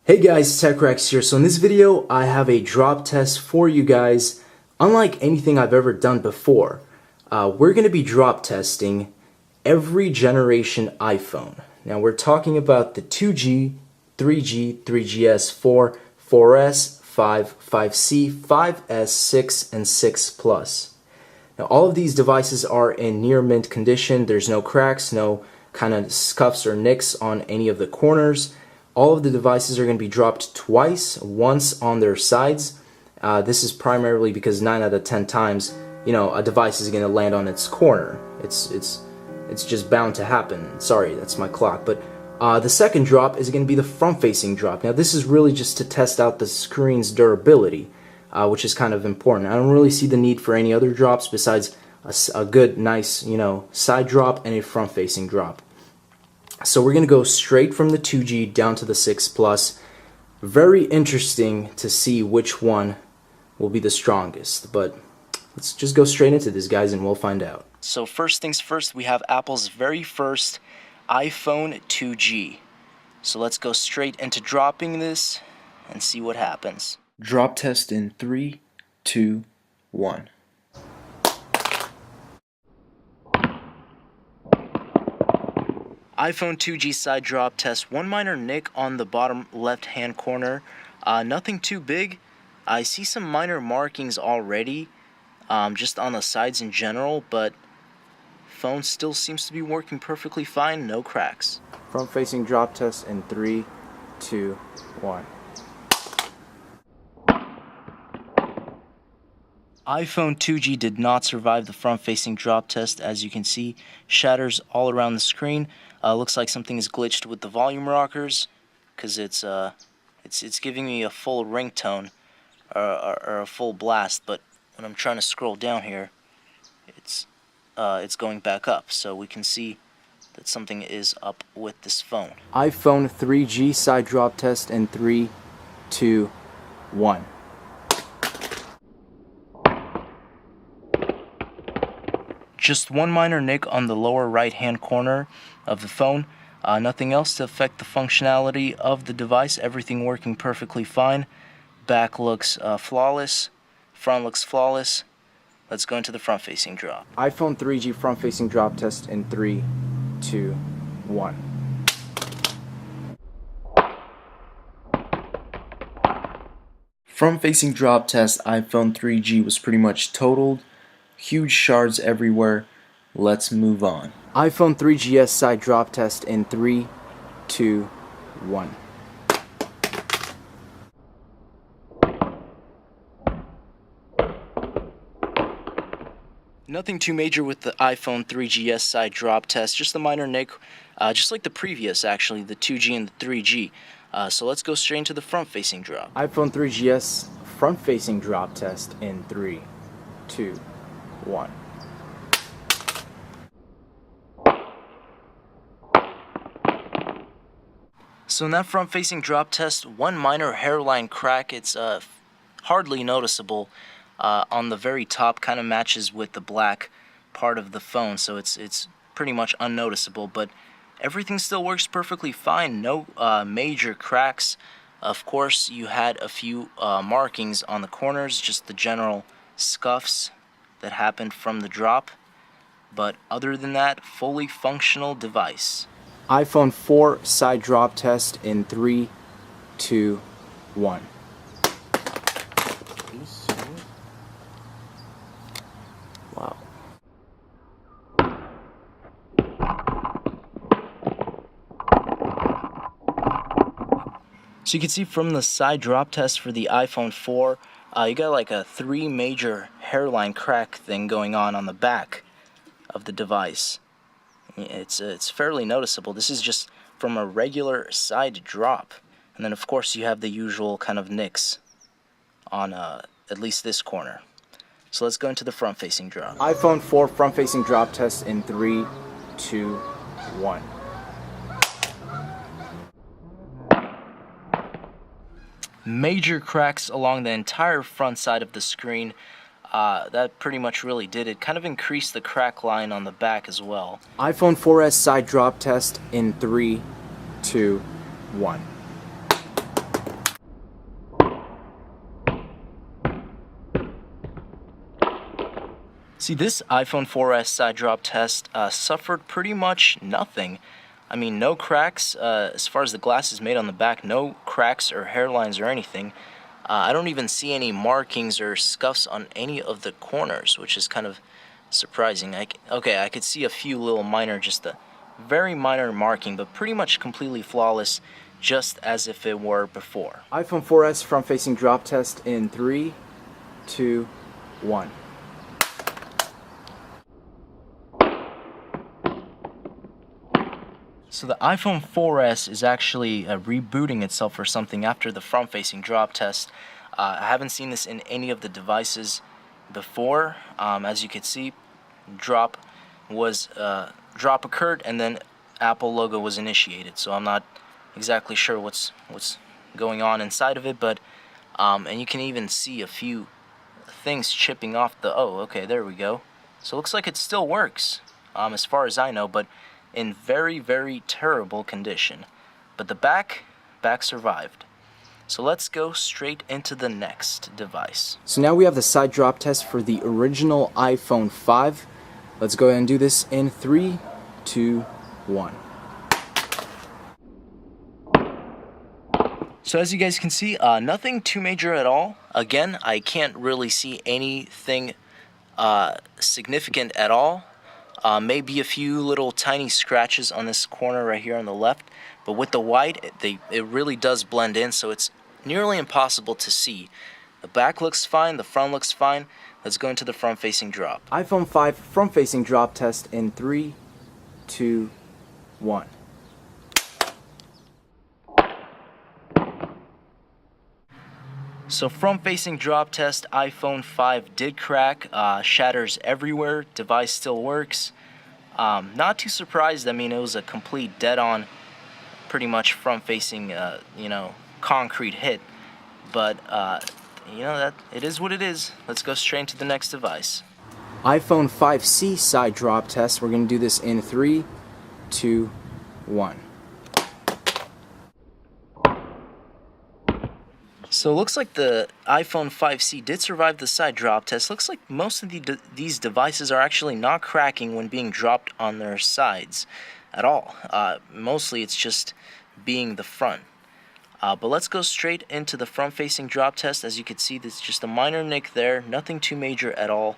Hey guys, TechRex here. So in this video, I have a drop test for you guys. Unlike anything I've ever done before, we're going to be drop testing every generation iPhone. Now we're talking about the 2G, 3G, 3GS, 4, 4S, 5, 5C, 5S, 6, and 6 Plus. Now all of these devices are in near mint condition. There's no cracks, no kind of scuffs or nicks on any of the corners. All of the devices are going to be dropped twice, once on their sides. This is primarily because 9 out of 10 times, a device is going to land on its corner. It's just bound to happen. Sorry, that's my clock. But the second drop is going to be the front-facing drop. Now this is really just to test out the screen's durability, which is kind of important. I don't really see the need for any other drops besides a good, nice, side drop and a front-facing drop. So we're going to go straight from the 2G down to the 6 Plus. Very interesting to see which one will be the strongest. But let's just go straight into this, guys, and we'll find out. So first things first, we have Apple's very first iPhone 2G. So let's go straight into dropping this and see what happens. Drop test in 3, 2, 1. iPhone 2G side drop test. One minor nick on the bottom left hand corner. Nothing too big. I see some minor markings already, just on the sides in general, but phone still seems to be working perfectly fine. No cracks. Front facing drop test in 3, 2, 1. iPhone 2G did not survive the front-facing drop test. As you can see, shatters all around the screen. Looks like something is glitched with the volume rockers, because it's giving me a full ringtone or a full blast. But when I'm trying to scroll down here, it's going back up. So we can see that something is up with this phone. iPhone 3G side drop test in 3, 2, 1. Just one minor nick on the lower right hand corner of the phone. Nothing else to affect the functionality of the device. Everything working perfectly fine. Back looks flawless. Front looks flawless. Let's go into the front facing drop. iPhone 3G front facing drop test in 3, 2, 1. Front facing drop test iPhone 3G was pretty much totaled. Huge shards everywhere. Let's move on. iPhone 3GS side drop test in 3, 2, 1. Nothing too major with the iPhone 3GS side drop test, just a minor nick, just like the previous actually, the 2G and the 3G. So let's go straight into the front facing drop. iPhone 3GS front facing drop test in 3, 2, 1. So in that front-facing drop test, one minor hairline crack. It's hardly noticeable on the very top. Kind of matches with the black part of the phone, so it's pretty much unnoticeable. But everything still works perfectly fine. No major cracks. Of course, you had a few markings on the corners, just the general scuffs that happened from the drop, but other than that, fully functional device. iPhone 4 side drop test in 3, 2, 1. Wow. So you can see from the side drop test for the iPhone 4, you got like a 3 major hairline crack thing going on the back of the device. It's fairly noticeable. This is just from a regular side drop. And then of course you have the usual kind of nicks on at least this corner. So let's go into the front facing drop. iPhone 4 front facing drop test in 3, 2, 1. Major cracks along the entire front side of the screen. That pretty much really did it. Kind of increased the crack line on the back as well. iPhone 4S side drop test in 3, 2, 1. See, this iPhone 4S side drop test suffered pretty much nothing. I mean, no cracks, as far as the glass is made on the back, no cracks or hairlines or anything. I don't even see any markings or scuffs on any of the corners, which is kind of surprising. Okay, I could see a few little minor, just a very minor marking, but pretty much completely flawless, just as if it were before. iPhone 4S front-facing drop test in 3, 2, 1. So the iPhone 4S is actually rebooting itself or something after the front-facing drop test. I haven't seen this in any of the devices before. As you can see, drop occurred and then Apple logo was initiated. So I'm not exactly sure what's going on inside of it, but and you can even see a few things chipping off the. Oh, okay, there we go. So it looks like it still works, as far as I know, but in very, very terrible condition. But the back survived. So let's go straight into the next device. So now we have the side drop test for the original iPhone 5. Let's go ahead and do this in 3, 2, 1. So as you guys can see, nothing too major at all. Again, I can't really see anything significant at all. Maybe a few little tiny scratches on this corner right here on the left, but with the white, it really does blend in, so it's nearly impossible to see. The back looks fine, the front looks fine. Let's go into the front-facing drop. iPhone 5 front-facing drop test in 3, 2, 1. So front-facing drop test, iPhone 5 did crack, shatters everywhere, device still works. Not too surprised. I mean, it was a complete dead-on, pretty much front-facing, concrete hit. But, that it is what it is. Let's go straight into the next device. iPhone 5C side drop test. We're going to do this in 3, 2, 1. So it looks like the iPhone 5C did survive the side drop test. Looks like most of these devices are actually not cracking when being dropped on their sides at all. Mostly it's just being the front. But let's go straight into the front-facing drop test. As you can see, there's just a minor nick there, nothing too major at all.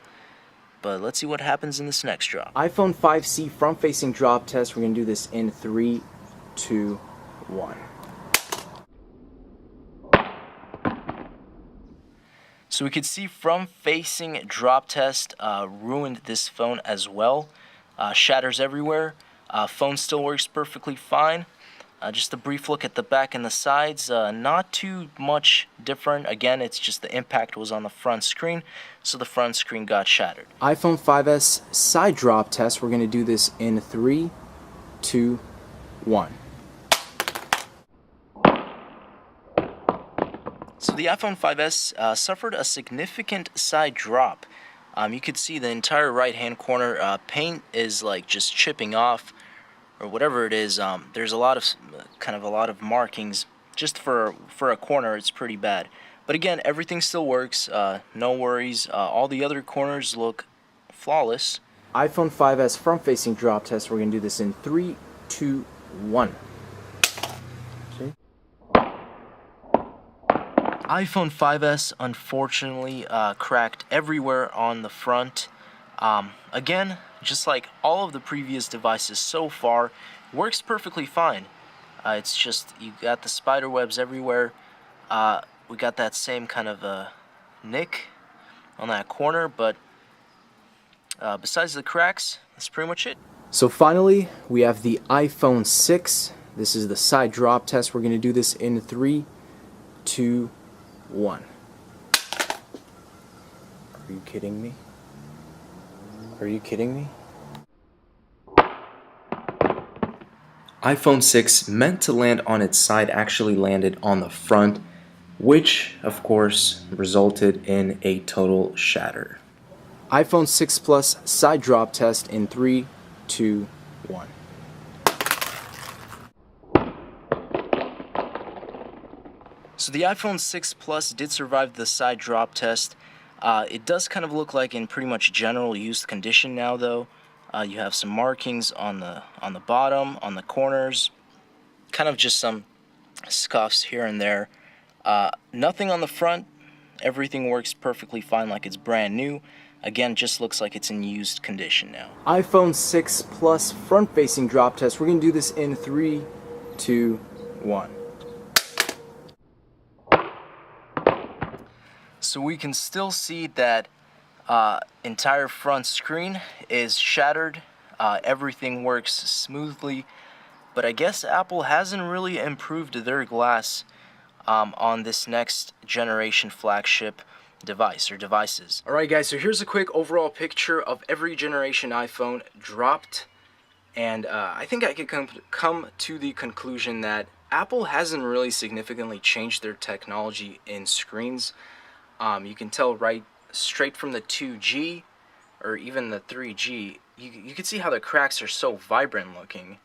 But let's see what happens in this next drop. iPhone 5C front-facing drop test. We're going to do this in 3, 2, 1. So we could see front-facing drop test ruined this phone as well. Shatters everywhere. Phone still works perfectly fine. Just a brief look at the back and the sides. Not too much different. Again, it's just the impact was on the front screen, so the front screen got shattered. iPhone 5S side drop test. We're going to do this in 3, 2, 1. So the iPhone 5S suffered a significant side drop. You could see the entire right-hand corner paint is like just chipping off, or whatever it is. There's a lot of markings just for a corner. It's pretty bad. But again, everything still works. No worries. All the other corners look flawless. iPhone 5S front-facing drop test. We're gonna do this in 3, 2, 1. iPhone 5S unfortunately cracked everywhere on the front. Again, just like all of the previous devices so far, works perfectly fine. It's just you got the spider webs everywhere. We got that same kind of nick on that corner, but besides the cracks, that's pretty much it. So finally, we have the iPhone 6. This is the side drop test. We're going to do this in 3, 2, 1. Are you kidding me? Are you kidding me? iPhone 6, meant to land on its side, actually landed on the front, which, of course, resulted in a total shatter. iPhone 6 Plus side drop test in 3, 2, 1. So the iPhone 6 Plus did survive the side drop test. It does kind of look like in pretty much general used condition now, though. You have some markings on the bottom, on the corners, kind of just some scuffs here and there. Nothing on the front. Everything works perfectly fine like it's brand new. Again, just looks like it's in used condition now. iPhone 6 Plus front-facing drop test. We're going to do this in 3, 2, 1. So we can still see that entire front screen is shattered. Everything works smoothly. But I guess Apple hasn't really improved their glass on this next generation flagship device or devices. Alright guys, so here's a quick overall picture of every generation iPhone dropped, and I think I could come to the conclusion that Apple hasn't really significantly changed their technology in screens. You can tell right straight from the 2G or even the 3G, you can see how the cracks are so vibrant looking,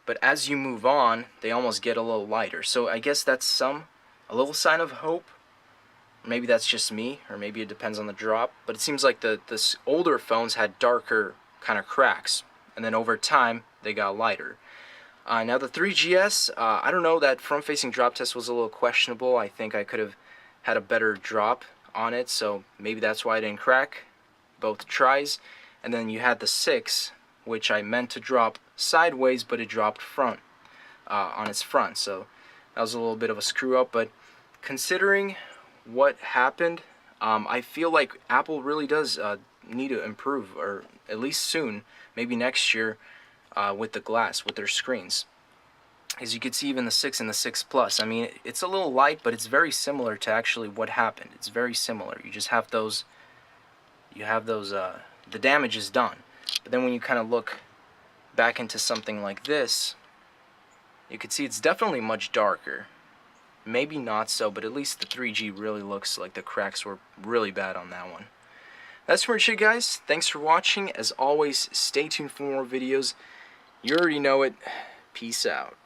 but as you move on, they almost get a little lighter. So I guess that's a little sign of hope. Maybe that's just me, or maybe it depends on the drop, but it seems like the older phones had darker kind of cracks, and then over time they got lighter. Now the 3GS, I don't know, that front-facing drop test was a little questionable. I think I could have had a better drop on it, so maybe that's why it didn't crack both tries. And then you had the 6, which I meant to drop sideways, but it dropped front on its front, so that was a little bit of a screw up. But considering what happened, I feel like Apple really does need to improve, or at least soon, maybe next year, with the glass, with their screens. As you can see, even the 6 and the 6 Plus, I mean, it's a little light, but it's very similar to actually what happened. It's very similar. You just have those, the damage is done. But then when you kind of look back into something like this, you can see it's definitely much darker. Maybe not so, but at least the 3G really looks like the cracks were really bad on that one. That's pretty much it, guys. Thanks for watching. As always, stay tuned for more videos. You already know it. Peace out.